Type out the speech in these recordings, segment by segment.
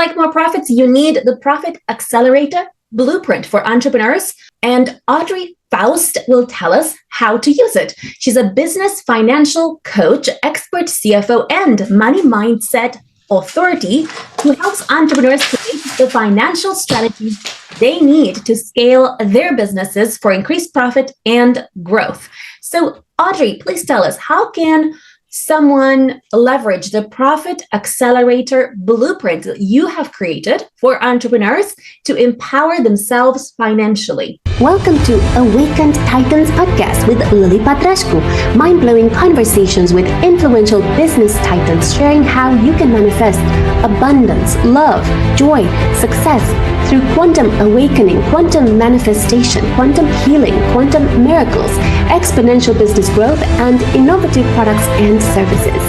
like more profits, you need the Profit Accelerator Blueprint for entrepreneurs. And Audrey Faust will tell us how to use it. She's a business financial coach, expert CFO, and money mindset authority who helps entrepreneurs create the financial strategies they need to scale their businesses for increased profit and growth. So, Audrey, please tell us, how can someone leverage the Profit Accelerator Blueprint you have created for entrepreneurs to empower themselves financially? Welcome to Awakened Titans podcast with Lily Patrascu. Mind-blowing conversations with influential business titans sharing how you can manifest abundance, love, joy, success through quantum awakening, quantum manifestation, quantum healing, quantum miracles, exponential business growth, and innovative products and services.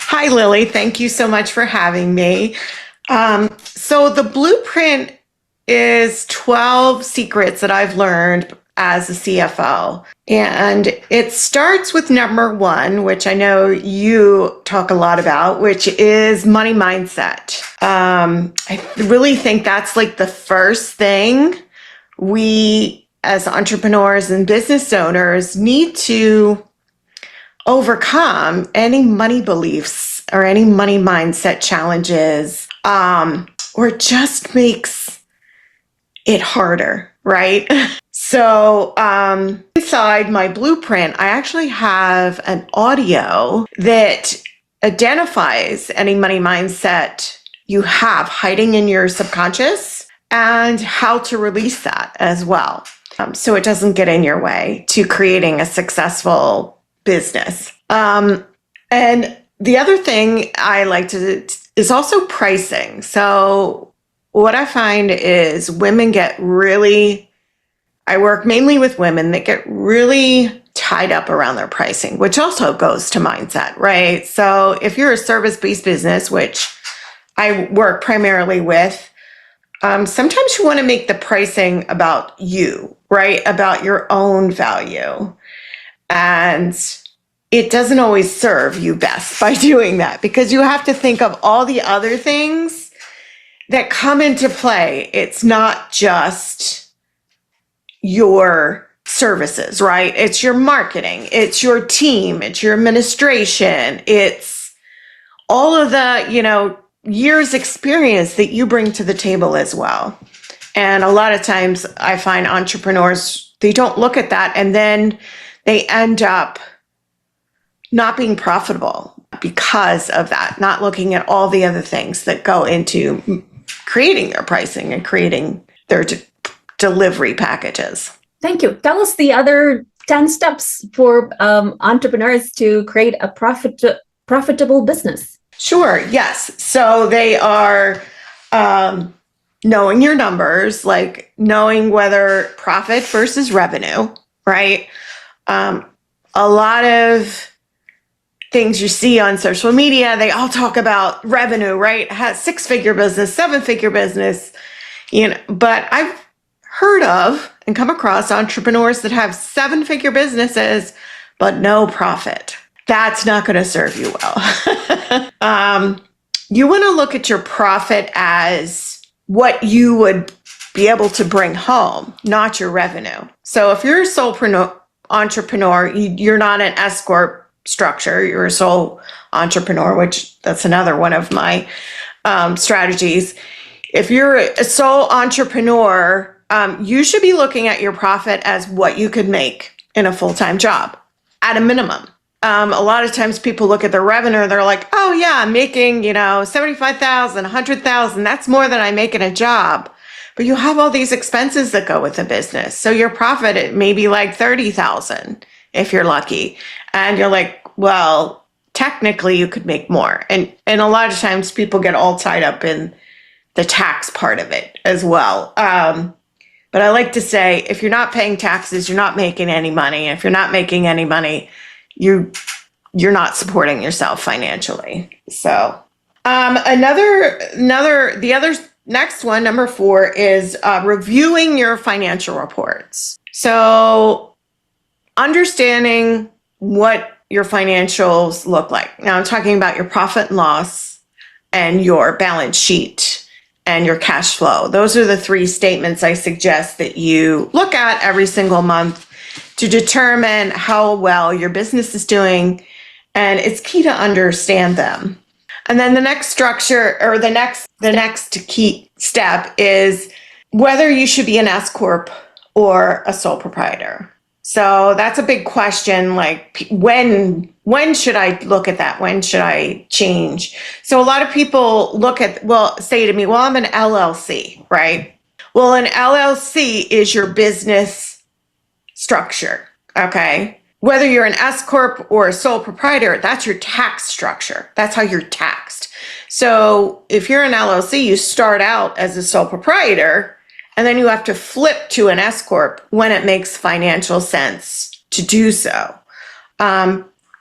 Hi, Lily. Thank you so much for having me. So the blueprint is 12 secrets that I've learned as a CFO. And it starts with number one, which I know you talk a lot about, which is money mindset. I really think that's like the first thing we as entrepreneurs and business owners need to overcome any money beliefs or any money mindset challenges, or it just makes it harder, right? So inside my blueprint, I actually have an audio that identifies any money mindset you have hiding in your subconscious and how to release that as well. So it doesn't get in your way to creating a successful business. And the other thing I like to is also pricing. So what I find is women get really, I work mainly with women that get really tied up around their pricing, which also goes to mindset, right? So if you're a service-based business, which I work primarily with, sometimes you want to make the pricing about you, right? About your own value. And it doesn't always serve you best by doing that, because you have to think of all the other things that come into play. It's not just your services, right? It's your marketing, it's your team, it's your administration, it's all of the, years experience that you bring to the table as well. And a lot of times I find entrepreneurs, they don't look at that, and then they end up not being profitable because of that, not looking at all the other things that go into creating their pricing and creating their delivery packages. Thank you. Tell us the other 10 steps for entrepreneurs to create a profitable business. Sure. Yes. So they are knowing your numbers, like knowing whether profit versus revenue, right? A lot of things you see on social media, they all talk about revenue, right? Has 6-figure business, 7-figure business, but I've heard of and come across entrepreneurs that have 7-figure businesses, but no profit. That's not going to serve you well. You want to look at your profit as what you would be able to bring home, not your revenue. So if you're a sole entrepreneur, you're not an S-corp structure, you're a sole entrepreneur, which that's another one of my strategies. If you're a sole entrepreneur, you should be looking at your profit as what you could make in a full-time job at a minimum. A lot of times people look at their revenue, they're like, oh yeah, I'm making, 75,000, 100,000. That's more than I make in a job. But you have all these expenses that go with the business. So your profit, it may be like 30,000 if you're lucky. And you're like, well, technically you could make more. And a lot of times people get all tied up in the tax part of it as well. But I like to say, if you're not paying taxes, you're not making any money. If you're not making any money, you're not supporting yourself financially. So the other next one, number 4, is reviewing your financial reports. So understanding what your financials look like. Now I'm talking about your profit and loss and your balance sheet and your cash flow. Those are the three statements I suggest that you look at every single month to determine how well your business is doing. And it's key to understand them. And then the next structure, or the next key step, is whether you should be an S-corp or a sole proprietor. So that's a big question. Like, when should I look at that? When should I change? So a lot of people say to me, well, I'm an LLC, right? Well, an LLC is your business structure, okay? Whether you're an S-corp or a sole proprietor, that's your tax structure. That's how you're taxed. So if you're an LLC, you start out as a sole proprietor, and then you have to flip to an S-corp when it makes financial sense to do so.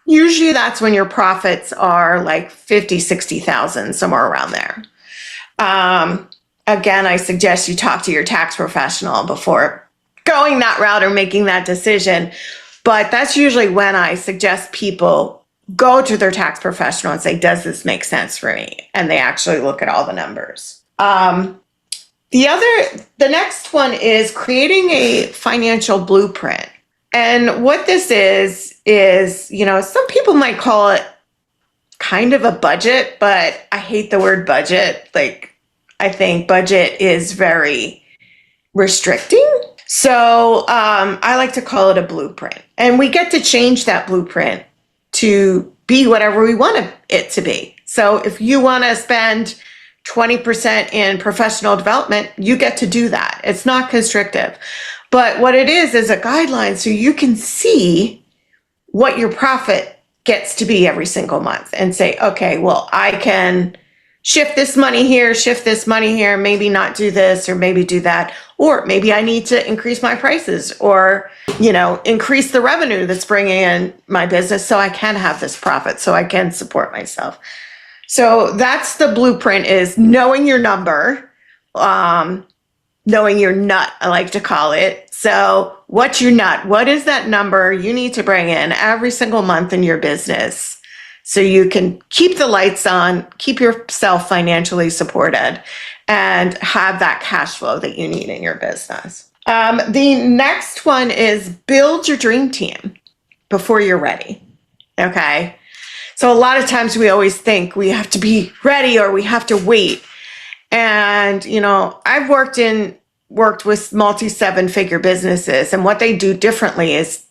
Usually that's when your profits are like 50, 60,000, somewhere around there. Again, I suggest you talk to your tax professional before going that route or making that decision. But that's usually when I suggest people go to their tax professional and say, does this make sense for me? And they actually look at all the numbers. The next one is creating a financial blueprint. And what this is, some people might call it kind of a budget, but I hate the word budget. Like, I think budget is very restricting. So I like to call it a blueprint. And we get to change that blueprint to be whatever we want it to be. So if you want to spend 20% in professional development, you get to do that. It's not constrictive. But what it is a guideline so you can see what your profit gets to be every single month and say, okay, well, I can shift this money here, maybe not do this or maybe do that. Or maybe I need to increase my prices or, increase the revenue that's bringing in my business so I can have this profit, so I can support myself. So that's the blueprint, is knowing your number, knowing your nut, I like to call it. So what's your nut? What is that number you need to bring in every single month in your business so you can keep the lights on, keep yourself financially supported, and have that cash flow that you need in your business? The next one is build your dream team before you're ready. Okay. So a lot of times we always think we have to be ready or we have to wait. And, I've worked with multi-7-figure businesses, and what they do differently is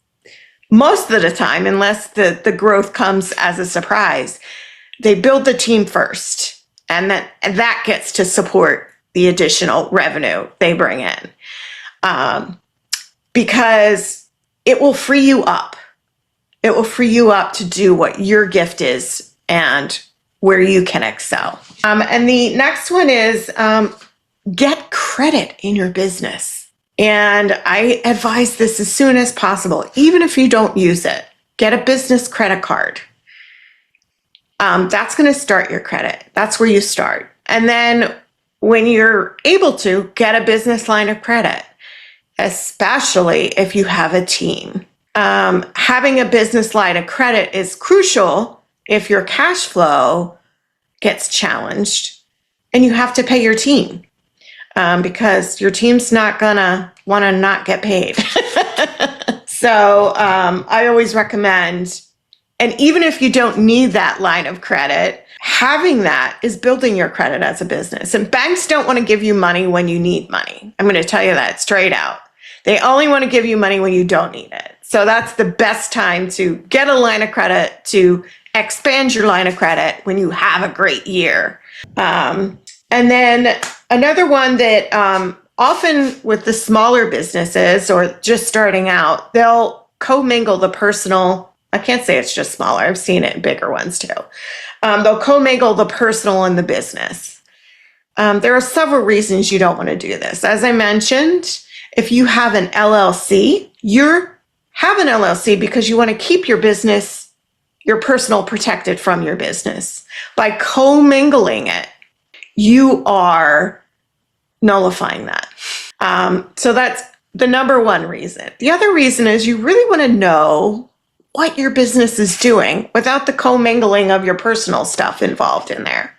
most of the time, unless the growth comes as a surprise, they build the team first, and that gets to support the additional revenue they bring in, because it will free you up. It will free you up to do what your gift is and where you can excel. And the next one is get credit in your business. And I advise this as soon as possible, even if you don't use it. Get a business credit card. That's going to start your credit. That's where you start. And then when you're able to, get a business line of credit, especially if you have a team. Having a business line of credit is crucial if your cash flow gets challenged and you have to pay your team, because your team's not gonna want to not get paid. So I always recommend, and even if you don't need that line of credit, having that is building your credit as a business. And banks don't want to give you money when you need money. I'm going to tell you that straight out. They only want to give you money when you don't need it. So that's the best time to get a line of credit, to expand your line of credit when you have a great year. And then another one that often with the smaller businesses or just starting out, they'll commingle the personal. I can't say it's just smaller. I've seen it in bigger ones too. They'll commingle the personal and the business. There are several reasons you don't want to do this. As I mentioned, if you have an LLC, have an LLC because you want to keep your business, your personal, protected from your business. By commingling it, you are nullifying that. So that's the number one reason. The other reason is you really want to know what your business is doing without the commingling of your personal stuff involved in there.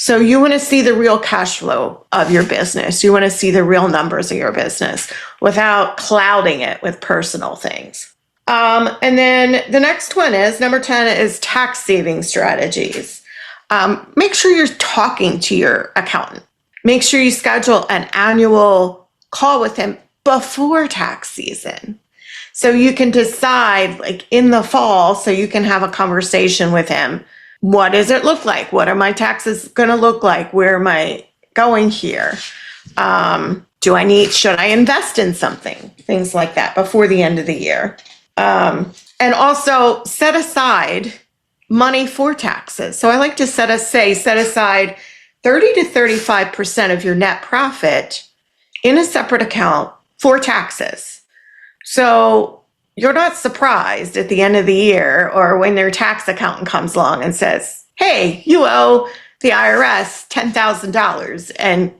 So you want to see the real cash flow of your business. You want to see the real numbers of your business without clouding it with personal things. And then the next one is number 10 is tax saving strategies. Make sure you're talking to your accountant. Make sure you schedule an annual call with him before tax season. So you can decide like in the fall, so you can have a conversation with him. What does it look like? What are my taxes going to look like? Where am I going here? Should I invest in something? Things like that before the end of the year. And also set aside money for taxes. So I like to set aside 30 to 35% of your net profit in a separate account for taxes. So you're not surprised at the end of the year or when their tax accountant comes along and says, hey, you owe the IRS $10,000 and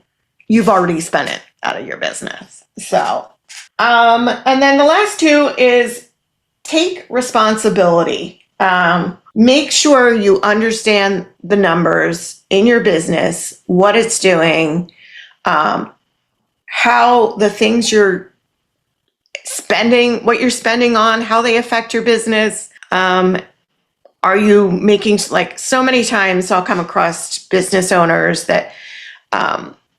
you've already spent it out of your business. So, and then the last two is take responsibility. Make sure you understand the numbers in your business, what it's doing, how the things you're spending, what you're spending on, how they affect your business. Are you making, like so many times I'll come across business owners that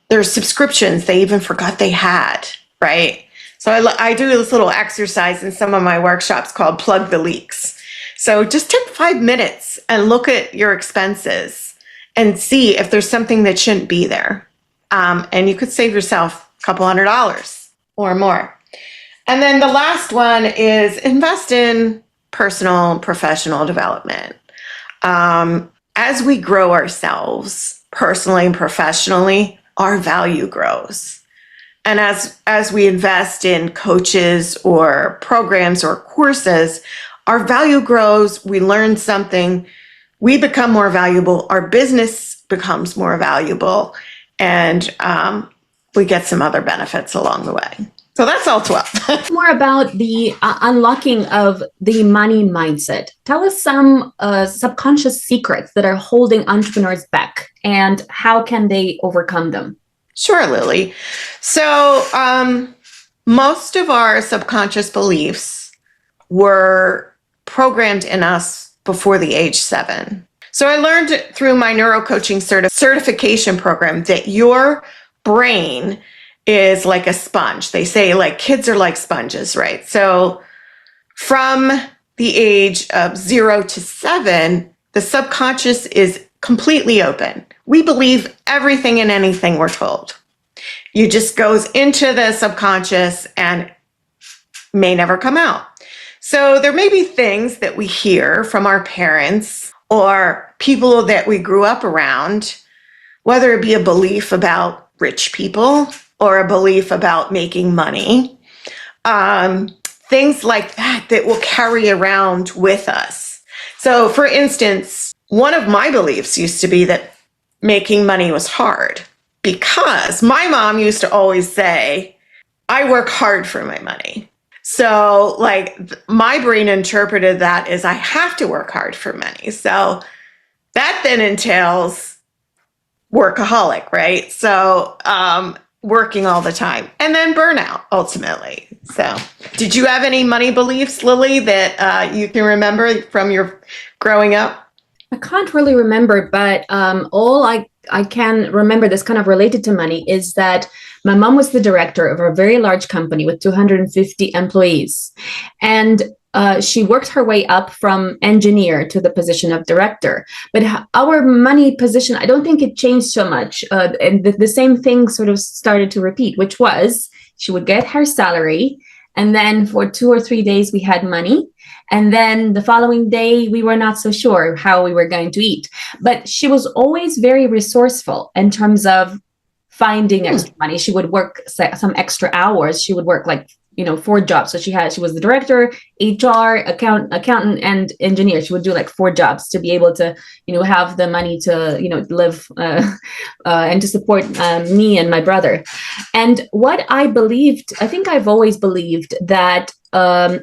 their subscriptions, they even forgot they had, right? So I do this little exercise in some of my workshops called Plug the Leaks. So just take 5 minutes and look at your expenses and see if there's something that shouldn't be there. And you could save yourself a couple $100 or more. And then the last one is invest in personal and professional development. As we grow ourselves personally and professionally, our value grows. And as we invest in coaches or programs or courses, our value grows, we learn something, we become more valuable, our business becomes more valuable, and we get some other benefits along the way. So that's all 12. More about the unlocking of the money mindset. Tell us some subconscious secrets that are holding entrepreneurs back and how can they overcome them? Sure, Lily. So most of our subconscious beliefs were programmed in us before the age 7. So I learned through my neurocoaching certification program that your brain is like a sponge. They say like kids are like sponges, right? So from the age of 0 to 7, the subconscious is completely open. We believe everything and anything we're told. You just goes into the subconscious and may never come out. So there may be things that we hear from our parents or people that we grew up around, whether it be a belief about rich people or a belief about making money, things like that that will carry around with us. So for instance, one of my beliefs used to be that making money was hard because my mom used to always say, I work hard for my money. So like my brain interpreted that as I have to work hard for money. So that then entails workaholic, right? So working all the time and then burnout ultimately. So did you have any money beliefs, Lily, that you can remember from your growing up? I can't really remember, but all I can remember that's kind of related to money is that my mom was the director of a very large company with 250 employees. And she worked her way up from engineer to the position of director. But our money position, I don't think it changed so much. And the same thing sort of started to repeat, which was she would get her salary. And then for 2 or 3 days, we had money. And then the following day, we were not so sure how we were going to eat. But she was always very resourceful in terms of finding extra money. She would work some extra hours. She would work 4 jobs. So she was the director, HR, accountant, and engineer. She would do 4 jobs to be able to, have the money to, live and to support me and my brother. And what I think I've always believed that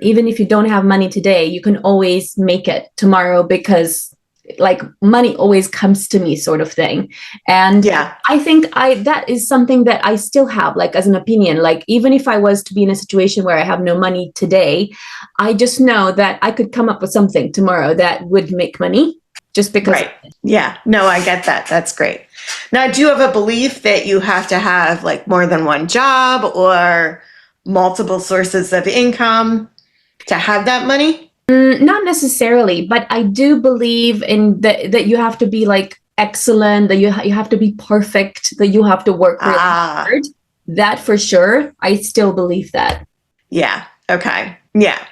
even if you don't have money today, you can always make it tomorrow because like money always comes to me sort of thing. And Yeah. I think that is something that I still have, like, as an opinion. Like, even if I was to be in a situation where I have no money today, I just know that I could come up with something tomorrow that would make money just because. Right. Yeah. No, I get that. That's great. Now, do you have a belief that you have to have like more than one job or multiple sources of income to have that money? Not necessarily, but I do believe in that you have to be like excellent, that you have to be perfect, that you have to work really hard. That for sure. I still believe that. Yeah. Okay. Yeah.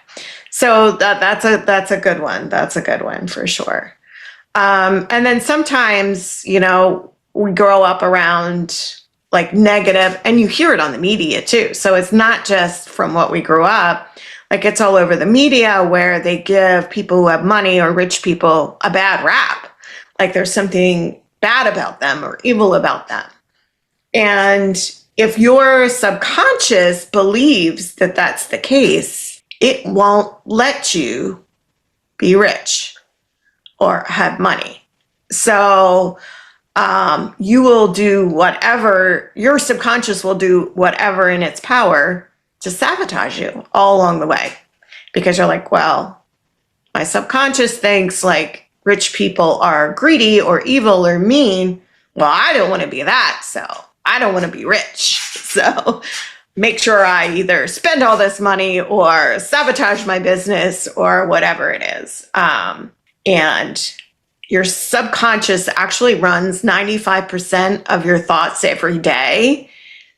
So that's a good one. That's a good one for sure. And then sometimes, we grow up around like negative, and you hear it on the media too. So it's not just from what we grew up, like it's all over the media where they give people who have money or rich people a bad rap. Like there's something bad about them or evil about them. And if your subconscious believes that that's the case, it won't let you be rich or have money. So you will do whatever, your subconscious will do whatever in its power to sabotage you all along the way. Because you're like, well, my subconscious thinks like rich people are greedy or evil or mean. Well, I don't want to be that, so I don't want to be rich. So make sure I either spend all this money or sabotage my business or whatever it is. And your subconscious actually runs 95% of your thoughts every day,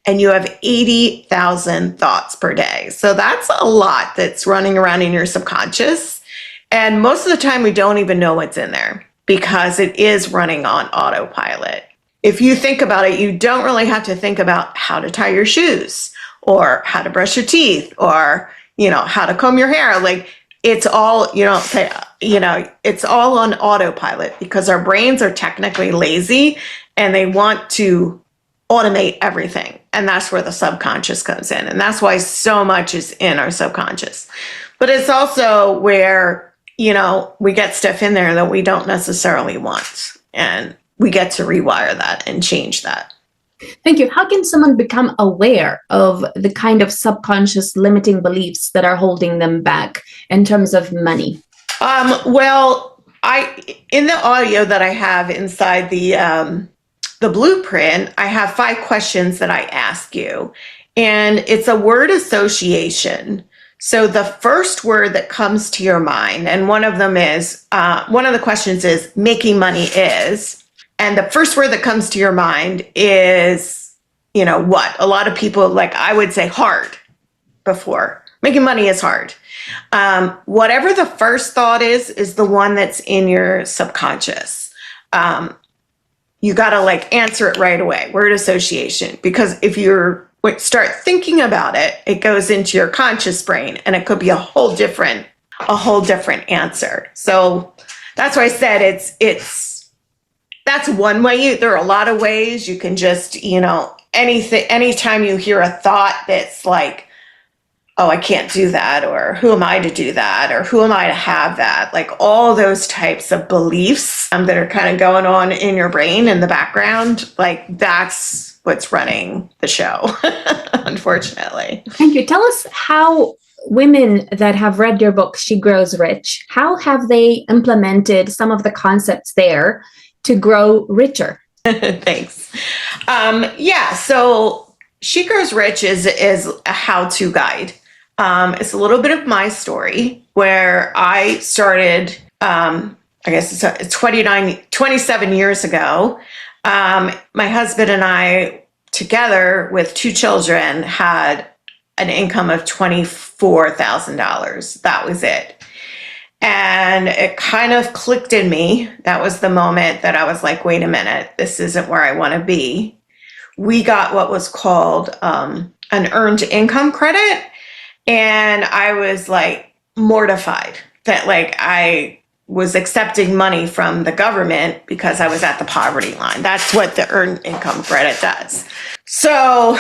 and you have 80,000 thoughts per day. So that's a lot that's running around in your subconscious. And most of the time, we don't even know what's in there because it is running on autopilot. If you think about it, you don't really have to think about how to tie your shoes or how to brush your teeth or, how to comb your hair. Like, it's all, it's all on autopilot because our brains are technically lazy and they want to automate everything. And that's where the subconscious comes in. And that's why so much is in our subconscious. But it's also where, we get stuff in there that we don't necessarily want. And we get to rewire that and change that. Thank you. How can someone become aware of the kind of subconscious limiting beliefs that are holding them back in terms of money? Well, in the audio that I have inside the blueprint, I have 5 questions that I ask you, and it's a word association. So the first word that comes to your mind, and one of the questions is making money is. And the first word that comes to your mind is, what? A lot of people, like I would say hard before. Making money is hard. Whatever the first thought is the one that's in your subconscious. You got to answer it right away. Word association. Because if you start thinking about it, it goes into your conscious brain and it could be a whole different answer. So that's why I said that's one way. There are a lot of ways you can just, anytime you hear a thought that's like, oh, I can't do that, or who am I to do that, or who am I to have that? Like all those types of beliefs that are kind of going on in your brain in the background, like that's what's running the show, unfortunately. Thank you. Tell us how women that have read your book, She Grows Rich, how have they implemented some of the concepts there to grow richer? Thanks. So She Grows Rich is a how-to guide. It's a little bit of my story where I started, I guess it's 27 years ago. My husband and I, together with 2 children, had an income of $24,000. That was it. And it kind of clicked in me. That was the moment that I was like, wait a minute, this isn't where I want to be. We got what was called an earned income credit. And I was like mortified that like I was accepting money from the government because I was at the poverty line. That's what the earned income credit does. So,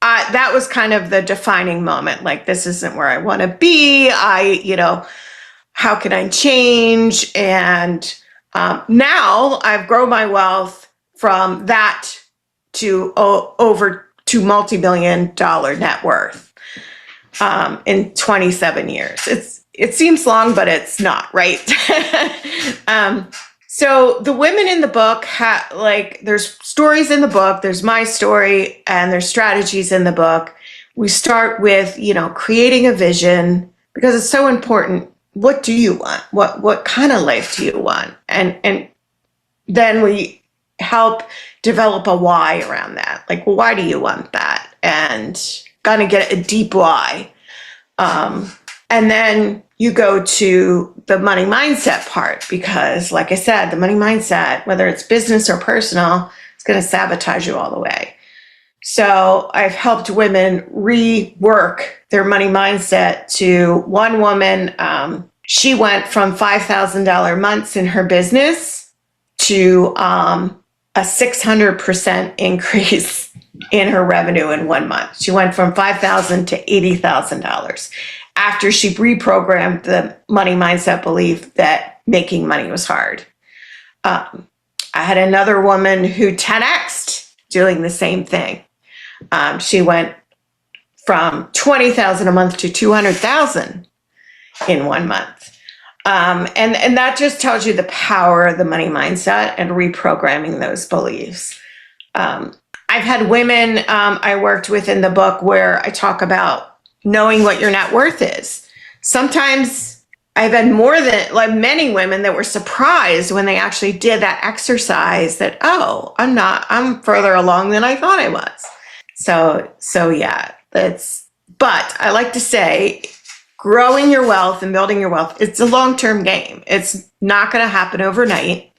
that was kind of the defining moment. Like, this isn't where I want to be. how can I change? And now I've grown my wealth from that to over to multi-million-dollar net worth in 27 years. It seems long, but it's not, right? So the women in the book there's stories in the book, there's my story, and there's strategies in the book. We start with, creating a vision, because it's so important. What do you want? What kind of life do you want? And then we help develop a why around that. Like, well, why do you want that? And kind of get a deep why. And then you go to the money mindset part, because like I said, the money mindset, whether it's business or personal, it's going to sabotage you all the way. So I've helped women rework their money mindset. To one woman, she went from $5,000 months in her business to a 600% increase in her revenue in 1 month. She went from $5,000 to $80,000 after she reprogrammed the money mindset belief that making money was hard. I had another woman who 10x'd doing the same thing. She went from $20,000 a month to $200,000 in 1 month. And that just tells you the power of the money mindset and reprogramming those beliefs. I've had women I worked with in the book where I talk about knowing what your net worth is. Sometimes I've had many women that were surprised when they actually did that exercise that, I'm further along than I thought I was. So yeah, but I like to say, growing your wealth and building your wealth, it's a long-term game. It's not going to happen overnight.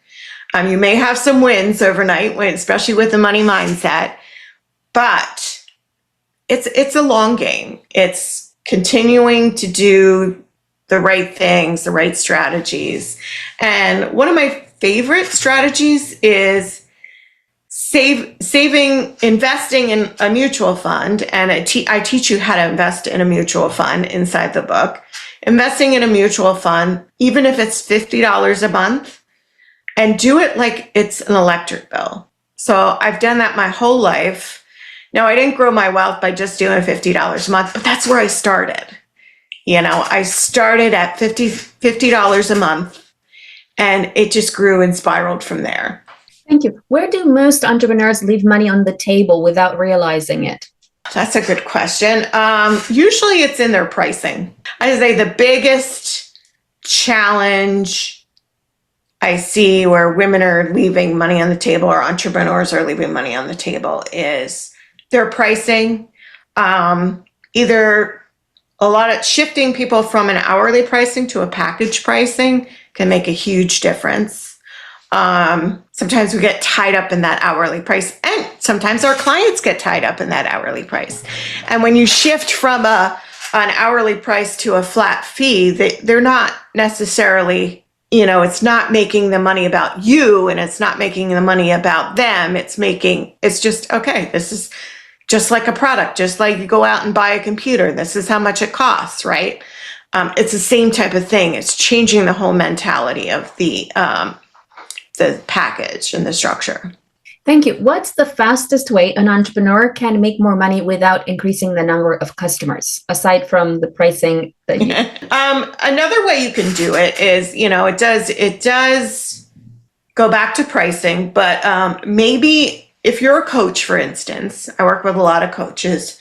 You may have some wins overnight, especially with the money mindset, but it's a long game. It's continuing to do the right things, the right strategies. And one of my favorite strategies is investing in a mutual fund. And I teach you how to invest in a mutual fund inside the book. Investing in a mutual fund, even if it's $50 a month, and do it like it's an electric bill. So I've done that my whole life. Now, I didn't grow my wealth by just doing $50 a month, but that's where I started. I started at $50 a month, and it just grew and spiraled from there. Thank you. Where do most entrepreneurs leave money on the table without realizing it? That's a good question. Usually it's in their pricing. I say the biggest challenge I see where women are leaving money on the table, or entrepreneurs are leaving money on the table, is their pricing. Either a lot of shifting people from an hourly pricing to a package pricing can make a huge difference. Sometimes we get tied up in that hourly price, and sometimes our clients get tied up in that hourly price. And when you shift from an hourly price to a flat fee, they're not necessarily, it's not making the money about you, and it's not making the money about them. It's just, okay, this is just like a product, just like you go out and buy a computer. This is how much it costs, right? It's the same type of thing. It's changing the whole mentality of the package and the structure. Thank you. What's the fastest way an entrepreneur can make more money without increasing the number of customers, aside from the pricing that you... Another way you can do it is, it does go back to pricing, but maybe if you're a coach, for instance, I work with a lot of coaches,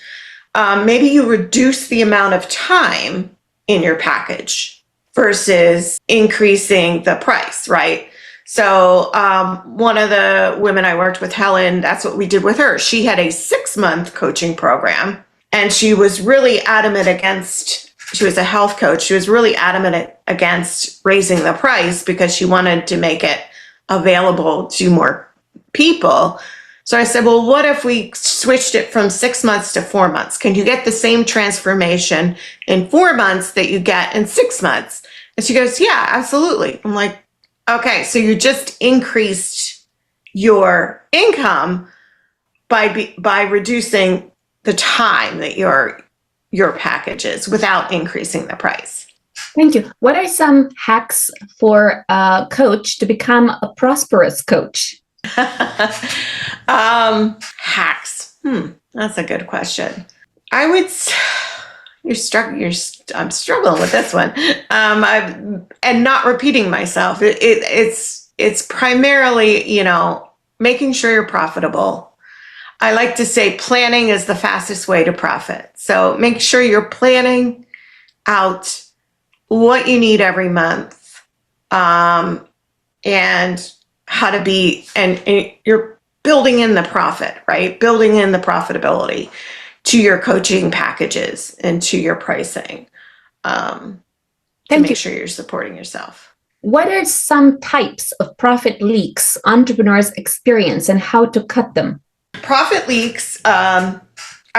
maybe you reduce the amount of time in your package versus increasing the price, right? So one of the women I worked with, Helen, that's what we did with her. She had a 6-month coaching program, and she was really she was a health coach. She was really adamant against raising the price because she wanted to make it available to more people. So I said, well, what if we switched it from 6 months to 4 months? Can you get the same transformation in 4 months that you get in 6 months? And she goes, yeah, absolutely. I'm like, okay, so you just increased your income by reducing the time that your package is without increasing the price. Thank you. What are some hacks for a coach to become a prosperous coach? Hacks. That's a good question. I would. I'm struggling with this one. And not repeating myself. It's primarily, making sure you're profitable. I like to say planning is the fastest way to profit. So make sure you're planning out what you need every month, and how to be, and you're building in the profit, right? Building in the profitability to your coaching packages and to your pricing, to make sure you're supporting yourself. What are some types of profit leaks entrepreneurs experience and how to cut them? Profit leaks, I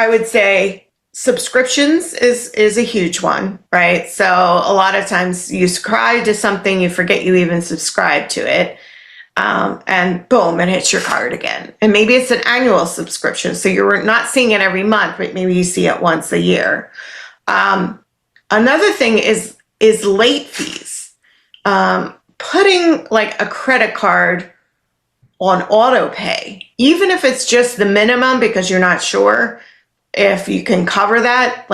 would say subscriptions is a huge one, right? So a lot of times you subscribe to something, you forget you even subscribe to it. And boom, it hits your card again. And maybe it's an annual subscription, so you're not seeing it every month, but maybe you see it once a year. Another thing is late fees. Putting like a credit card on auto pay, even if it's just the minimum because you're not sure if you can cover that,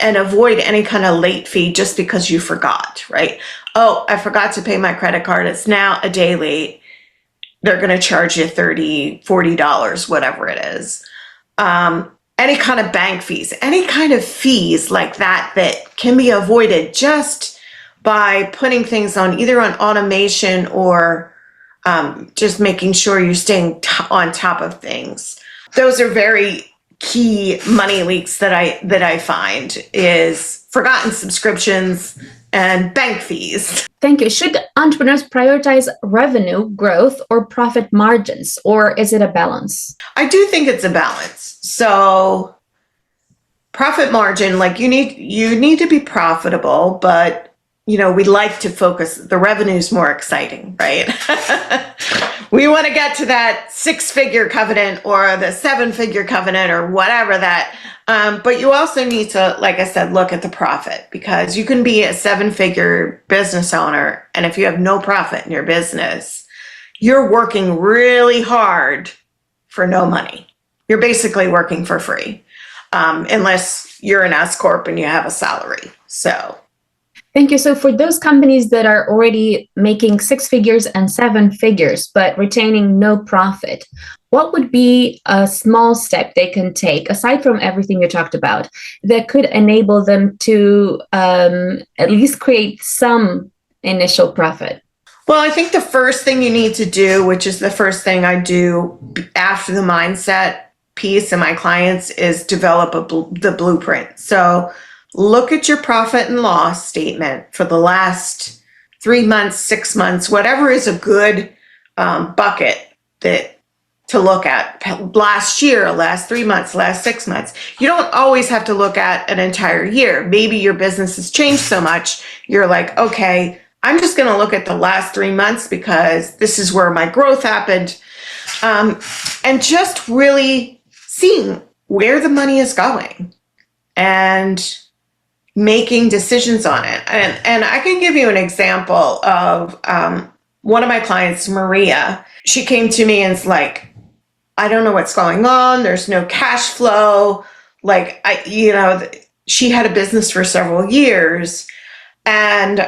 and avoid any kind of late fee just because you forgot, right? Oh, I forgot to pay my credit card. It's now a day late. They're going to charge you $30, $40, whatever it is. Any kind of bank fees, any kind of fees like that can be avoided just by putting things on either on automation or just making sure you're staying on top of things. Those are very key money leaks that I find is forgotten subscriptions and bank fees. Thank you. Should entrepreneurs prioritize revenue growth or profit margins, or is it a balance? I do think it's a balance. So profit margin, you need to be profitable, but we like to focus, the revenue is more exciting, right? We want to get to that 6-figure covenant or the 7-figure covenant or whatever that, but you also need to, like I said, look at the profit, because you can be a 7-figure business owner, and if you have no profit in your business, you're working really hard for no money. You're basically working for free, unless you're an S-corp and you have a salary. So. Thank you. So for those companies that are already making 6 figures and 7 figures, but retaining no profit, what would be a small step they can take, aside from everything you talked about, that could enable them to at least create some initial profit? Well, I think the first thing you need to do, which is the first thing I do after the mindset piece in my clients, is develop the blueprint. So look at your profit and loss statement for the last 3 months, 6 months, whatever is a good bucket to look at. Last year, last 3 months, last 6 months. You don't always have to look at an entire year. Maybe your business has changed so much, you're like, okay, I'm just going to look at the last 3 months because this is where my growth happened. And just really seeing where the money is going and making decisions on it. And I can give you an example of one of my clients, Maria. She came to me and is like, I don't know what's going on. There's no cash flow. She had a business for several years, and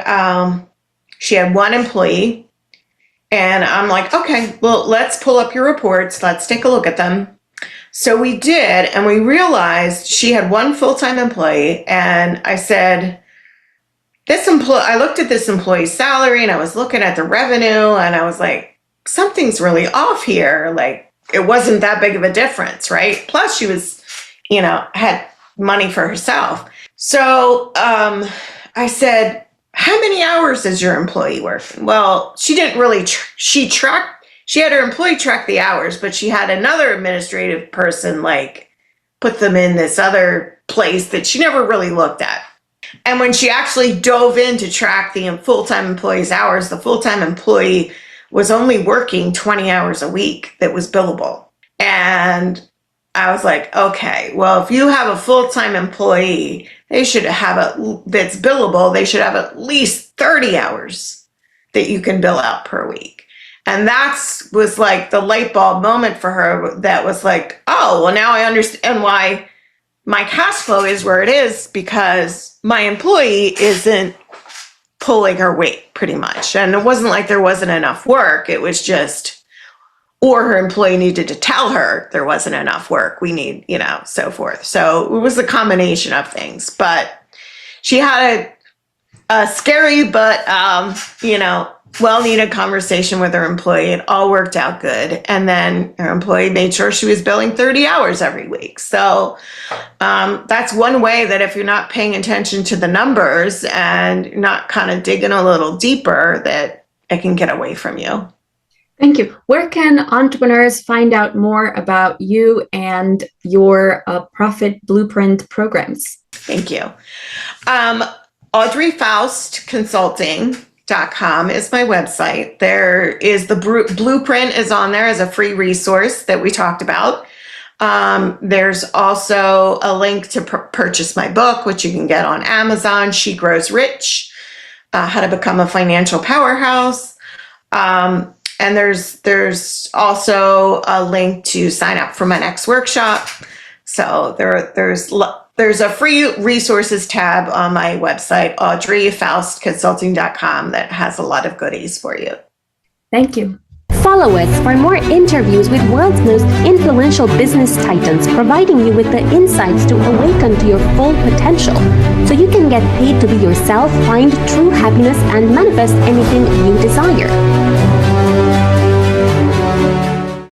she had one employee. And I'm like, okay, well, let's pull up your reports. Let's take a look at them. So we did, and we realized she had one full-time employee, and I said, I looked at this employee's salary, and I was looking at the revenue, and I was like, something's really off here. It wasn't that big of a difference, right? Plus she was, had money for herself. So I said, how many hours is your employee working? Well, she didn't really, she had her employee track the hours, but she had another administrative person put them in this other place that she never really looked at. And when she actually dove in to track the full-time employee's hours, the full-time employee was only working 20 hours a week that was billable. And I was like, okay, well, if you have a full-time employee, they should have that's billable, they should have at least 30 hours that you can bill out per week. And was like the light bulb moment for her that was like, oh, well, now I understand why my cash flow is where it is, because my employee isn't pulling her weight pretty much. And it wasn't like there wasn't enough work. It was just, or her employee needed to tell her there wasn't enough work. We need, so forth. So it was a combination of things, but she had a scary, but, well-needed conversation with her employee. It all worked out good. And then her employee made sure she was billing 30 hours every week. So that's one way that if you're not paying attention to the numbers and not kind of digging a little deeper, that it can get away from you. Thank you. Where can entrepreneurs find out more about you and your Profit Blueprint programs? Thank you. Audrey Faust Consulting.com is my website. There is the blueprint is on there as a free resource that we talked about. There's also a link to purchase my book, which you can get on Amazon, She Grows Rich, How to Become a Financial Powerhouse. And there's also a link to sign up for my next workshop. So there's a free resources tab on my website, audreyfaustconsulting.com, that has a lot of goodies for you. Thank you. Follow us for more interviews with world's most influential business titans, providing you with the insights to awaken to your full potential so you can get paid to be yourself, find true happiness, and manifest anything you desire.